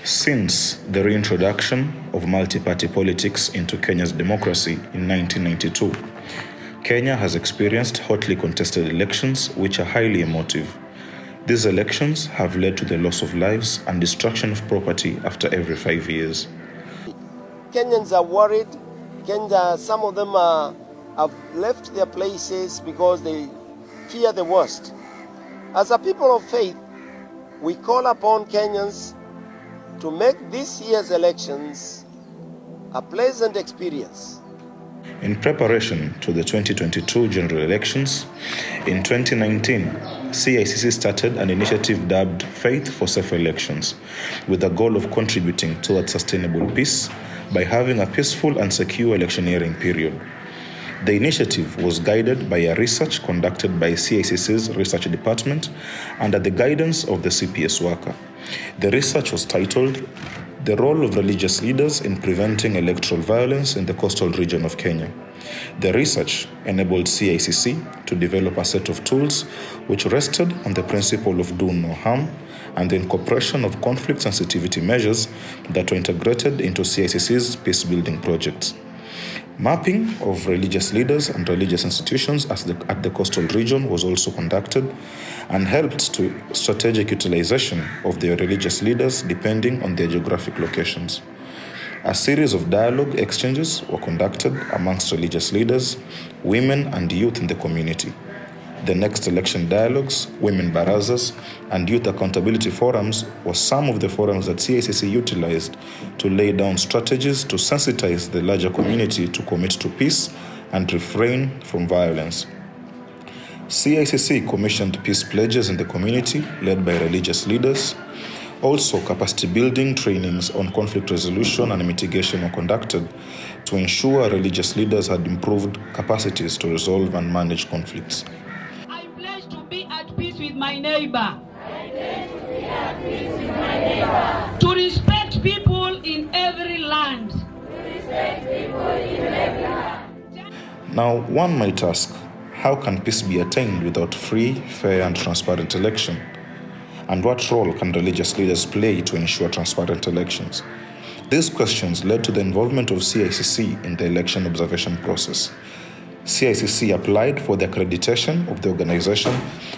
Since the reintroduction of multi-party politics into Kenya's democracy in 1992, Kenya has experienced hotly contested elections which are highly emotive. These elections have led to the loss of lives and destruction of property after every 5 years. Kenyans are worried. Some of them have left their places because they fear the worst. As a people of faith, we call upon Kenyans to make this year's elections a pleasant experience. In preparation to the 2022 general elections, in 2019, CICC started an initiative dubbed Faith for Safe Elections, with the goal of contributing towards sustainable peace by having a peaceful and secure electioneering period. The initiative was guided by a research conducted by CICC's research department under the guidance of the CPS worker. The research was titled "The Role of Religious Leaders in Preventing Electoral Violence in the Coastal Region of Kenya." The research enabled CICC to develop a set of tools which rested on the principle of do no harm and the incorporation of conflict sensitivity measures that were integrated into CICC's peace-building projects. Mapping of religious leaders and religious institutions at the coastal region was also conducted and helped to strategic utilization of their religious leaders depending on their geographic locations. A series of dialogue exchanges were conducted amongst religious leaders, women and youth in the community. The next election dialogues, women barazas, and youth accountability forums were some of the forums that CICC utilized to lay down strategies to sensitize the larger community to commit to peace and refrain from violence. CICC commissioned peace pledges in the community led by religious leaders. Also, capacity building trainings on conflict resolution and mitigation were conducted to ensure religious leaders had improved capacities to resolve and manage conflicts. Peace with my neighbor. To respect people in every land. Now, one might ask, how can peace be attained without free, fair, and transparent election? And what role can religious leaders play to ensure transparent elections? These questions led to the involvement of CICC in the election observation process. CICC applied for the accreditation of the organization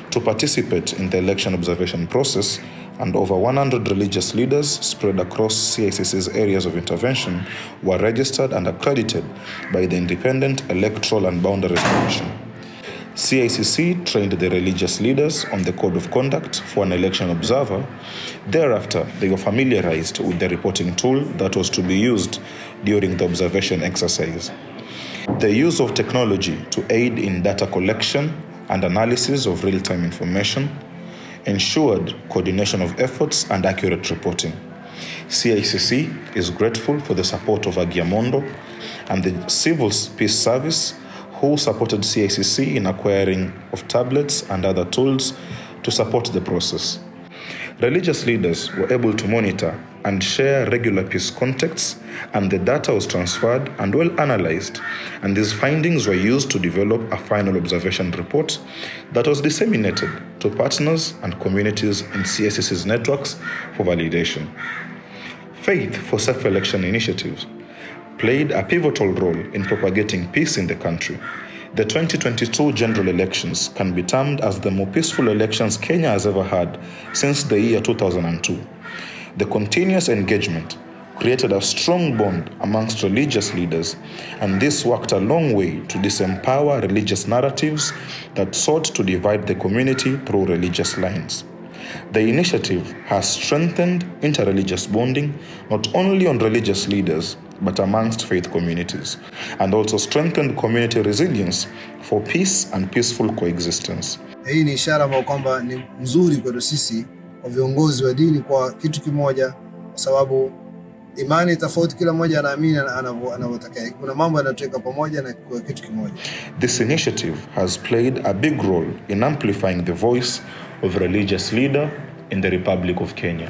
to participate in the election observation process, and over 100 religious leaders spread across CICC's areas of intervention were registered and accredited by the Independent Electoral and Boundaries Commission. CICC trained the religious leaders on the code of conduct for an election observer. Thereafter, they were familiarized with the reporting tool that was to be used during the observation exercise. The use of technology to aid in data collection and analysis of real-time information ensured coordination of efforts and accurate reporting. CICC is grateful for the support of Agiamondo and the Civil Peace Service, who supported CICC in acquiring of tablets and other tools to support the process. Religious leaders were able to monitor and share regular peace contexts, and the data was transferred and well analyzed, and these findings were used to develop a final observation report that was disseminated to partners and communities in CICC's networks for validation. Faith for Safe Election initiatives played a pivotal role in propagating peace in the country. The 2022 general elections can be termed as the more peaceful elections Kenya has ever had since the year 2002. The continuous engagement created a strong bond amongst religious leaders, and this worked a long way to disempower religious narratives that sought to divide the community through religious lines. The initiative has strengthened interreligious bonding not only on religious leaders but amongst faith communities, and also strengthened community resilience for peace and peaceful coexistence. Hii ni ishara ambayo kwamba ni mzuri kwetu sisi kwa viongozi wa dini kwa kitu kimoja, kwa sababu imani tofauti, kila mmoja anaamini anavyotaka. Kuna mambo yanatuweka pamoja na kwa kitu kimoja. This initiative has played a big role in amplifying the voice of religious leader in the Republic of Kenya.